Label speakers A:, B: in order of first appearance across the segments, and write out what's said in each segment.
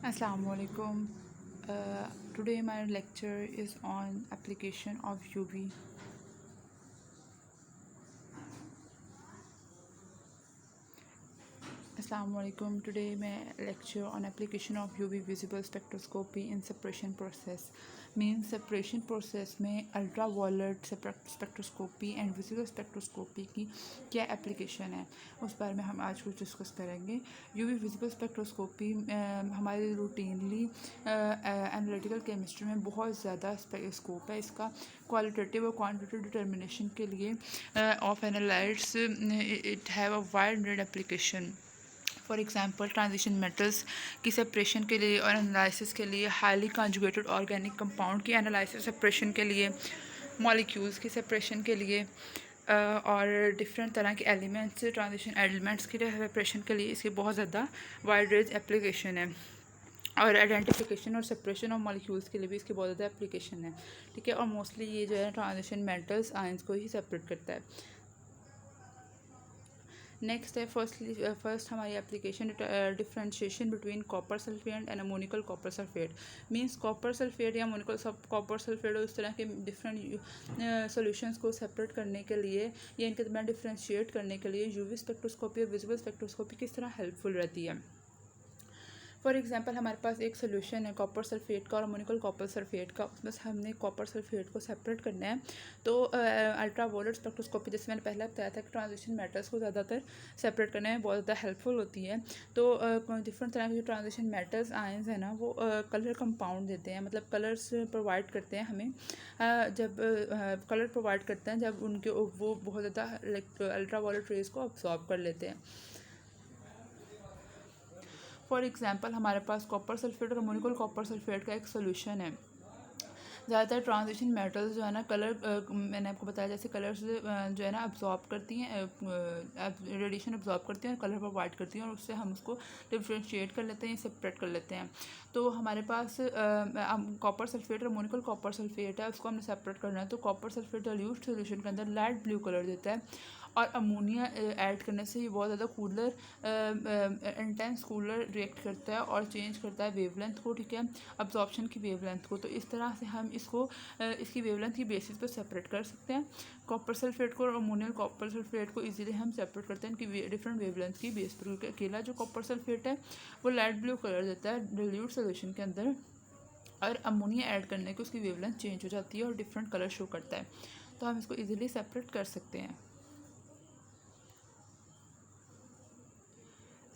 A: Assalamualaikum. Today my lecture is on application of UV. Assalamualaikum. Today my lecture on application of UV visible spectroscopy in separation process. Means separation process में ultraviolet spectroscopy and visible spectroscopy की क्या application है उस बारे में हम आज कुछ डिस्कस करेंगे। यूवी विजिबल स्पेक्ट्रोस्कोपी हमारी रूटीनली एनालिटिकल केमिस्ट्री में बहुत ज़्यादा स्कोप है इसका। क्वालिटेटिव और क्वांटिटेटिव डिटर्मिनेशन के लिए of analytes it have a wide range application. For example transition metals की सेपरेशन के लिए और एनालिसिस के लिए, हाईली कंजुगेटेड ऑर्गेनिक कंपाउंड की एनालिसिस सेपरेशन के लिए, मॉलिक्यूल्स की सेपरेशन के लिए और डिफरेंट तरह के एलिमेंट्स ट्रांजिशन एलिमेंट्स की सेपरेशन के लिए इसकी बहुत ज़्यादा वाइड रेंज एप्लीकेशन है। और आइडेंटिफिकेशन और सेपरेशन ऑफ मॉलिक्यूल्स के लिए भी इसकी बहुत ज़्यादा एप्लीकेशन है। ठीक है, और मोस्टली ये जो है ट्रांजिशन मेटल्स आयंस को ही सेपरेट करता है। नेक्स्ट है फर्स्ट हमारी application differentiation between copper sulphate and ammoniacal copper sulphate. Means copper sulphate या अमोनिकल कॉपर सल्फेट और इस तरह के डिफरेंट सॉल्यूशंस को सेपरेट करने के लिए या इनके दरमियान डिफ्रेंशिएट करने के लिए यूवी स्पेक्ट्रोस्कोपी और विजिबल स्पेक्ट्रोस्कोपी किस तरह हेल्पफुल रहती है। फॉर एग्जांपल हमारे पास एक सोल्यूशन है कॉपर सल्फेट का और अमोनिकल कॉपर सल्फेट का, उसमें हमने कॉपर सल्फेट को सेपरेट करना है। तो अल्ट्रावायलेट स्पेक्ट्रोस्कोपी, जैसे मैंने पहले बताया था कि ट्रांजिशन मेटल्स को ज़्यादातर सेपरेट करने में बहुत ज़्यादा हेल्पफुल होती है। तो डिफरेंट तरह के जो ट्रांजिशन मेटल्स आयंस हैं ना वो कलर कंपाउंड देते हैं, मतलब कलर्स प्रोवाइड करते हैं हमें। जब कलर प्रोवाइड करते हैं जब उनके वो बहुत ज़्यादा अल्ट्रावायलेट रेज को अब्सॉर्ब कर लेते हैं। फॉर एग्जांपल हमारे पास कॉपर सल्फेट और अमोनिकल कॉपर सल्फेट का एक सोल्यूशन है। ज़्यादातर ट्रांजिशन मेटल्स जो है ना कलर मैंने आपको बताया जैसे कलर्स जो है ना अब्जॉर्ब करती हैं, रेडिएशन अब्जॉर्ब करती हैं और कलर प्रोवाइड करती हैं और उससे हम उसको डिफ्रेंशिएट कर लेते हैं, सेपरेट कर लेते हैं। तो हमारे पास कॉपर सल्फेट और अमोनिकल कॉपर सल्फेट है, उसको हमने सेपरेट करना है। तो कॉपर सल्फेट डाइल्यूट सोल्यूशन के अंदर लाइट ब्लू कलर देता है और अमोनिया ऐड करने से ये बहुत ज़्यादा कूलर इंटेंस कूलर रिएक्ट करता है और चेंज करता है वेवलेंथ को। ठीक है, अब्जॉर्प्शन की वेवलेंथ को। तो इस तरह से हम इसको इसकी वेवलेंथ की बेसिस पर सेपरेट कर सकते हैं। कॉपर सल्फेट को और अमोनियल कॉपर सल्फेट को इजीली हम सेपरेट करते हैं इनकी डिफरेंट वेवलेंथ की बेस पर, क्योंकि अकेला जो कॉपर सल्फेट है वो लाइट ब्लू कलर देता है डाइल्यूट सोल्यूशन के अंदर और अमोनिया ऐड करने की उसकी वेवलेंथ चेंज हो जाती है और डिफरेंट कलर शो करता है। तो हम इसको ईजिली सेपरेट कर सकते हैं।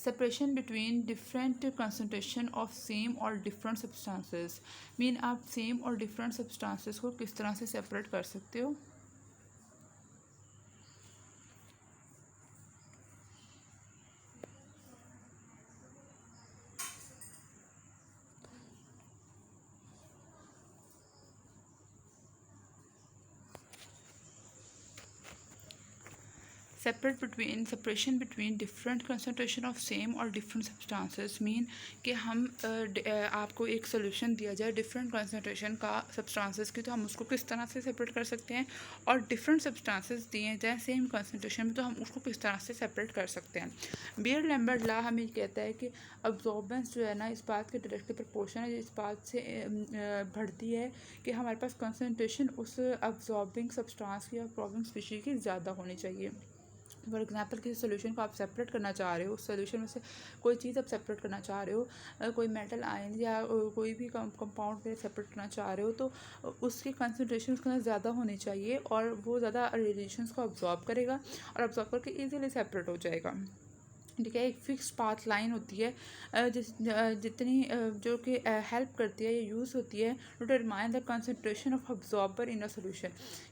A: Separation between different concentration of same और डिफरेंट सब्सटेंसेस। मीन आप सेम और डिफरेंट सब्सटेंसेस को किस तरह से सेपरेट कर सकते हो। Separation between different concentration of same और डिफरेंट सब्सटेंसेस मीन कि हम आपको एक सोल्यूशन दिया जाए डिफरेंट कंसनट्रेशन का सब्सटेंसेस की, तो हम उसको किस तरह से सेपरेट कर सकते हैं। और डिफरेंट सब्सटेंसेस दिए जाए सेम कंसनट्रेशन में, तो हम उसको किस तरह से सेपरेट कर सकते हैं। बियर लैम्बर्ट लॉ हमें कहता है कि अब्जॉर्बेंस जो है ना इस बात के डायरेक्टली प्रोपोर्शन है, इस बात से बढ़ती है कि हमारे पास कंसनट्रेशन उस अब्जॉर्बिंग सब्सटेंस की या अब्जॉर्बिंग स्पीशीज की ज़्यादा होनी चाहिए। फॉर एग्जांपल किसी सोल्यूशन को आप सेपरेट करना चाह रहे हो, उस सोल्यूशन में से कोई चीज़ आप सेपरेट करना चाह रहे हो, कोई मेटल आयन या कोई भी कंपाउंड पे सेपरेट करना चाह रहे हो, तो उसकी कंसनट्रेशन उसके अंदर ज़्यादा होनी चाहिए और वो ज़्यादा रेडिएशंस को अब्जॉर्ब करेगा और अब्जॉर्ब करके ईजिली सेपरेट हो जाएगा। ठीक है, एक फिक्स पाथ लाइन होती है जितनी जो कि हेल्प करती है या यूज़ होती है to determine the concentration of absorber in a solution,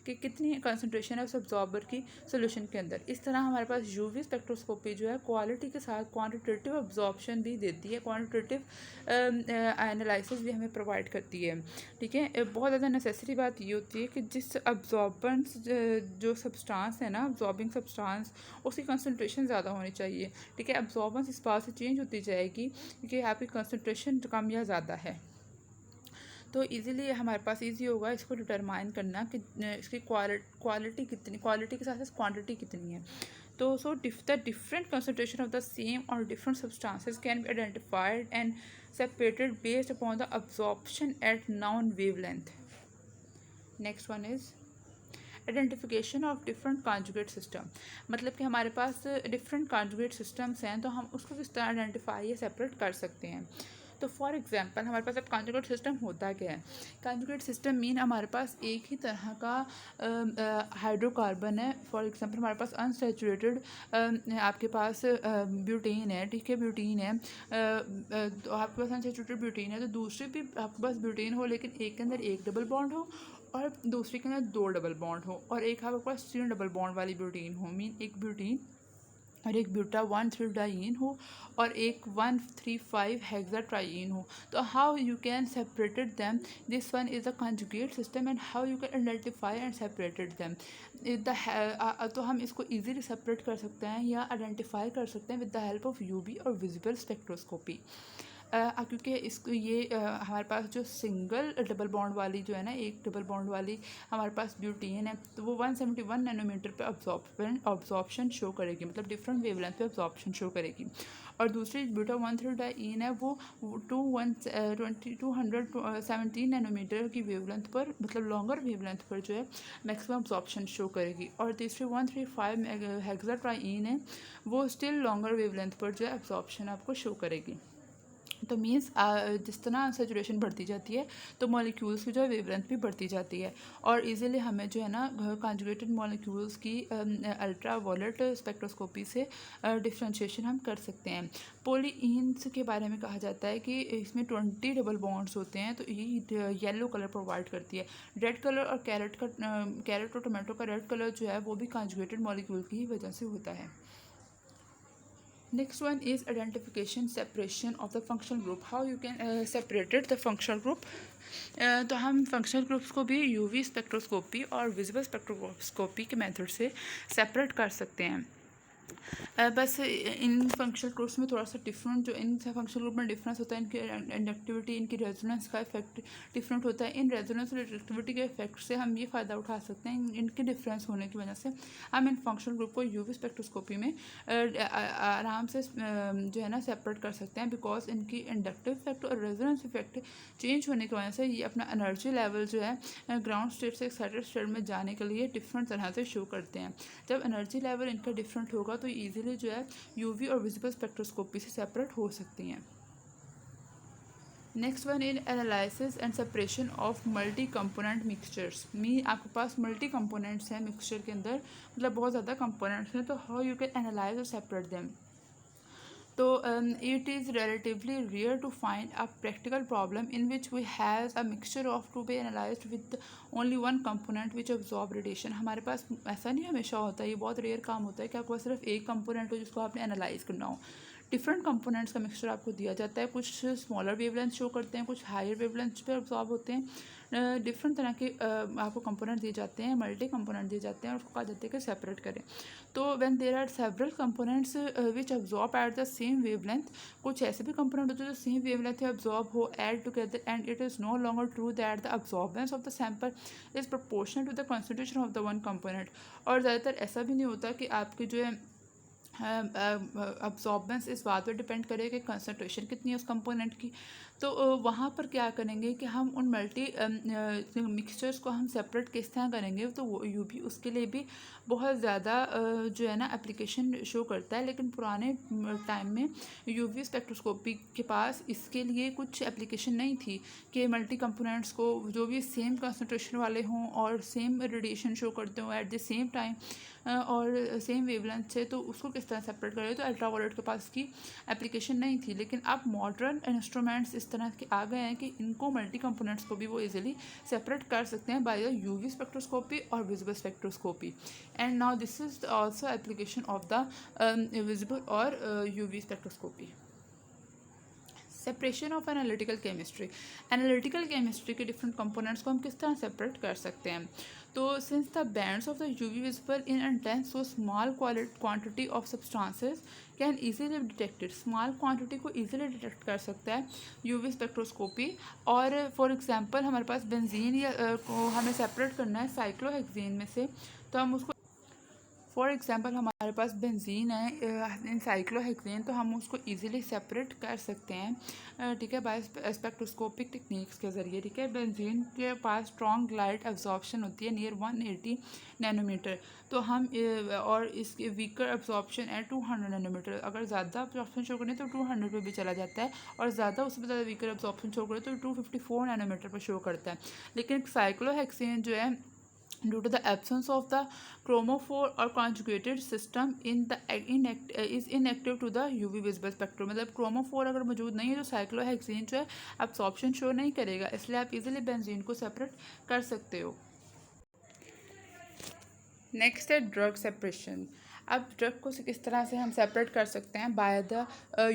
A: कि कितनी कंसनट्रेशन है उस अब्जॉर्बर की सोल्यूशन के अंदर। इस तरह हमारे पास यूवी स्पेक्ट्रोस्कोपी जो है क्वालिटी के साथ क्वांटिटेटिव अब्जॉर्प्शन भी देती है, क्वांटिटेटिव एनालिसिस भी हमें प्रोवाइड करती है। ठीक है, बहुत ज़्यादा नेसेसरी बात ये होती है कि जिस अब्जॉर्बेंस जो सब्सटेंस है ना अब्जॉर्बिंग सब्सटेंस, उसकी कंसनट्रेशन ज़्यादा होनी चाहिए। ठीक है, अब्जॉर्बेंस इस बात से चेंज होती जाएगी कि आपकी कंसनट्रेशन कम या ज़्यादा है। तो इजीली हमारे पास इजी होगा इसको डिटरमाइन करना कि इसकी क्वालिटी कितनी, क्वालिटी के साथ साथ क्वांटिटी कितनी है। तो the different concentration of the same और different substances can be identified and separated based upon the absorption at known wavelength. Next one is identification of different conjugate system. मतलब कि हमारे पास डिफरेंट कॉन्जुगेट सिस्टम्स हैं, तो हम उसको किस तरह आइडेंटिफाई या सेपरेट कर सकते हैं। तो फॉर एग्जांपल हमारे पास अब कॉन्जुगेट सिस्टम होता क्या है। कॉन्जुगेट सिस्टम मीन हमारे पास एक ही तरह का हाइड्रोकार्बन है। फॉर एग्जांपल हमारे पास अनसैचुरेटेड आपके पास ब्यूटेन है, ठीक है, ब्यूटीन है, तो आपके पास अनसैचुरेटेड ब्यूटीन है, तो दूसरे भी आपके पास ब्यूटेन हो लेकिन एक के अंदर एक डबल बॉन्ड हो और दूसरे के अंदर दो डबल बॉन्ड हो, और एक आपके पास 3 डबल बॉन्ड वाली ब्यूटीन हो, मीन एक ब्यूटीन और एक ब्यूटा 1,3-डाइन हो और एक 1,3,5 हेक्साट्राइन हो। तो how you can separated them, this one is a conjugate system and how you can identify and separated them. तो हम इसको इजीली सेपरेट कर सकते हैं या आइडेंटिफाई कर सकते हैं with the help of UV और विजिबल स्पेक्ट्रोस्कोपी। क्योंकि इसको हमारे पास जो सिंगल डबल बॉन्ड वाली जो है ना, एक डबल बॉन्ड वाली हमारे पास ब्यूटेन है, तो वो 171 नैनोमीटर पे अब्जॉर्प्शन शो करेगी, मतलब डिफरेंट वेवलेंथ पे अब्जॉर्प्शन शो करेगी। और दूसरी ब्यूटा 1,3-डाइन है, वो 217 नैनोमीटर की वेवलेंथ पर, मतलब लॉन्गर वेवलेंथ पर जो है मैक्सिमम अब्जॉर्प्शन शो करेगी। और तीसरी 135 हेक्साट्राइन है, वो स्टिल लॉन्गर वेवलेंथ पर जो है अब्जॉर्प्शन आपको शो करेगी। तो मीन्स जिस तरह सैचुरेशन बढ़ती जाती है तो मॉलिक्यूल्स की जो है वेवलेंथ भी बढ़ती जाती है, और इजीली हमें जो है ना कॉन्जुगेटेड मॉलिक्यूल्स की अल्ट्रा वायलेट स्पेक्ट्रोस्कोपी से डिफ्रेंशिएशन हम कर सकते हैं। पॉलीइन्स के बारे में कहा जाता है कि इसमें 20 डबल बॉन्ड्स होते हैं, तो ये येलो कलर प्रोवाइड करती है। रेड कलर और कैरेट और टोमेटो का रेड कलर जो है वो भी कॉन्जुगेटेड मॉलिक्यूल की वजह से होता है। Next one is identification separation of the functional group. How you can separated the functional group. तो हम फंक्शनल ग्रुप्स को भी यूवी स्पेक्ट्रोस्कोपी और विजिबल स्पेक्ट्रोस्कोपी के मेथड से सेपरेट कर सकते हैं। बस इन फंक्शनल ग्रुप्स में थोड़ा सा डिफरेंट, जो इन फंक्शनल ग्रुप में डिफरेंस होता है, इनकी इंडक्टिविटी, इनकी रेजोनेंस का इफेक्ट डिफरेंट होता है। इन रेजोनेंस और इंडक्टिविटी के इफेक्ट से हम ये फ़ायदा उठा सकते हैं, इनके डिफरेंस होने की वजह से हम इन फंक्शनल ग्रुप को यूवी स्पेक्ट्रोस्कोपी में आराम से जो है ना सेपरेट कर सकते हैं, बिकॉज इनकी इंडक्टिव इफेक्ट और रेजोनेंस इफेक्ट चेंज होने की वजह से ये अपना एनर्जी लेवल जो है ग्राउंड स्टेट से एक्साइटेड स्टेट में जाने के लिए डिफरेंट तरह से शो करते हैं। जब एनर्जी लेवल इनका डिफरेंट होगा तो ईजिली जो है यूवी और विजिबल स्पेक्ट्रोस्कोपी से सेपरेट हो सकती हैं। Next one in analysis and separation of multi component mixtures. आपके पास मल्टी कंपोनेंट्स हैं मिक्सचर के अंदर, मतलब बहुत ज़्यादा कंपोनेंट्स हैं, तो हाउ यू कैन एनालाइज और सेपरेट देम। तो it is relatively rare to find a practical problem in which we have a mixture of to be analyzed with only one component which absorb radiation। हमारे पास ऐसा नहीं हमेशा होता है, ये बहुत रेयर काम होता है कि आपके पास सिर्फ एक कंपोनेंट हो जिसको आपने एनालाइज करना हो। डिफरेंट कंपोनेंट्स का मिक्सचर आपको दिया जाता है, कुछ स्मॉलर वेवलेंथ शो करते हैं, कुछ हायर वेवलेंथ पे अब्जॉर्ब होते हैं, डिफरेंट तरह के आपको कंपोनेंट दिए जाते हैं, मल्टी कंपोनेंट दिए जाते हैं, और उसको कहा जाता है कि सेपरेट करें। तो when there are several components which absorb at the same wavelength, कुछ ऐसे भी कंपोनेंट होते हैं जो सेम वेवलेंथ में अब्जॉर्ब हो add together, and it is no longer true that the absorbance of the sample is proportional to the concentration of the one component. और ज़्यादातर ऐसा भी नहीं होता कि आपके जो है अब्जॉर्बेंस इस बात पर डिपेंड करेगा कि कंसंट्रेशन कितनी है उस कंपोनेंट की। तो वहाँ पर क्या करेंगे कि हम उन मल्टी मिक्सचर्स को हम सेपरेट किस तरह करेंगे, तो वो यूवी उसके लिए भी बहुत ज़्यादा जो है ना एप्लीकेशन शो करता है। लेकिन पुराने टाइम में यूवी स्पेक्ट्रोस्कोपी के पास इसके लिए कुछ एप्लीकेशन नहीं थी कि मल्टी कंपोनेंट्स को जो भी सेम कंसंट्रेशन वाले हों और सेम रेडिएशन शो करते हों एट द सेम टाइम और सेम वेवलेंथ से, तो उसको किस तरह सेपरेट करें। तो अल्ट्रावायलेट के पास की एप्लीकेशन नहीं थी, लेकिन अब मॉडर्न इंस्ट्रूमेंट्स इस तरह के आ गए हैं कि इनको मल्टी कंपोनेंट्स को भी वो इजीली सेपरेट कर सकते हैं बाय द यूवी स्पेक्ट्रोस्कोपी और visible spectroscopy. And now this is also application of the visible और UV spectroscopy. Separation of analytical chemistry. Analytical chemistry के डिफरेंट कंपोनेंट्स को हम किस तरह सेपरेट कर सकते हैं। तो since the bands of the UV visible in intense so small quantity of substances can easily detected, small quantity को ईजिली डिटेक्ट कर सकता है यूवी स्पेक्ट्रोस्कोपी। और फॉर एग्जांपल हमारे पास बेंजीन या को हमें सेपरेट करना है साइक्लोहेक्सेन में से, तो हम उसको फॉर एग्ज़ाम्पल हमारे पास बेंजीन है, साइक्लोहेक्सेन, तो हम उसको इजीली सेपरेट कर सकते हैं, ठीक है, बाय स्पेक्ट्रोस्कोपिक टेक्निक्स के ज़रिए, ठीक है। बेंजीन के पास स्ट्रॉन्ग लाइट एब्जॉर्प्शन होती है नियर 180 नैनोमीटर, तो हम और इसके वीकर एब्जॉर्प्शन है 200 नैनोमीटर। अगर ज़्यादा एब्जॉर्प्शन शो करें तो 200 पे भी चला जाता है, और ज़्यादा उससे ज़्यादा वीकर एब्जॉर्प्शन शो करें तो 254 नैनोमीटर पर शो करता है। लेकिन साइक्लोहेक्सेन जो है, due to the absence of the chromophore or conjugated system is inactive to the UV visible spectrum। मतलब क्रोमोफोर अगर मौजूद नहीं है तो साइक्लोहेक्सेन जो है एब्सॉर्प्शन शो नहीं करेगा, इसलिए आप इजीली बेंजीन को सेपरेट कर सकते हो। नेक्स्ट है ड्रग सेपरेशन। अब ड्रग को किस तरह से हम सेपरेट कर सकते हैं, बाय द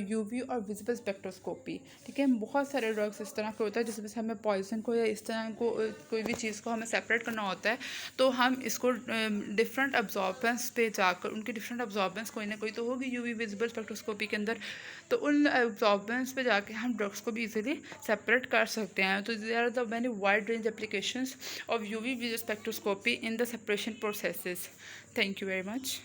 A: यूवी और विजिबल स्पेक्ट्रोस्कोपी, ठीक है। बहुत सारे ड्रग्स इस तरह के होता है जिसमें से हमें पॉइजन को या इस तरह को कोई भी चीज़ को हमें सेपरेट करना होता है, तो हम इसको डिफरेंट अब्जॉर्बेंस पे जाकर, उनकी डिफरेंट अब्जॉर्बेंस कोई ना कोई तो होगी यूवी विजिबल स्पेक्ट्रोस्कोपी के अंदर, तो उन अब्जॉर्बेंस पे जाके हम ड्रग्स को भी इजीली सेपरेट कर सकते हैं। तो there are the many wide range applications of UV visible spectroscopy in the separation processes. Thank you very much.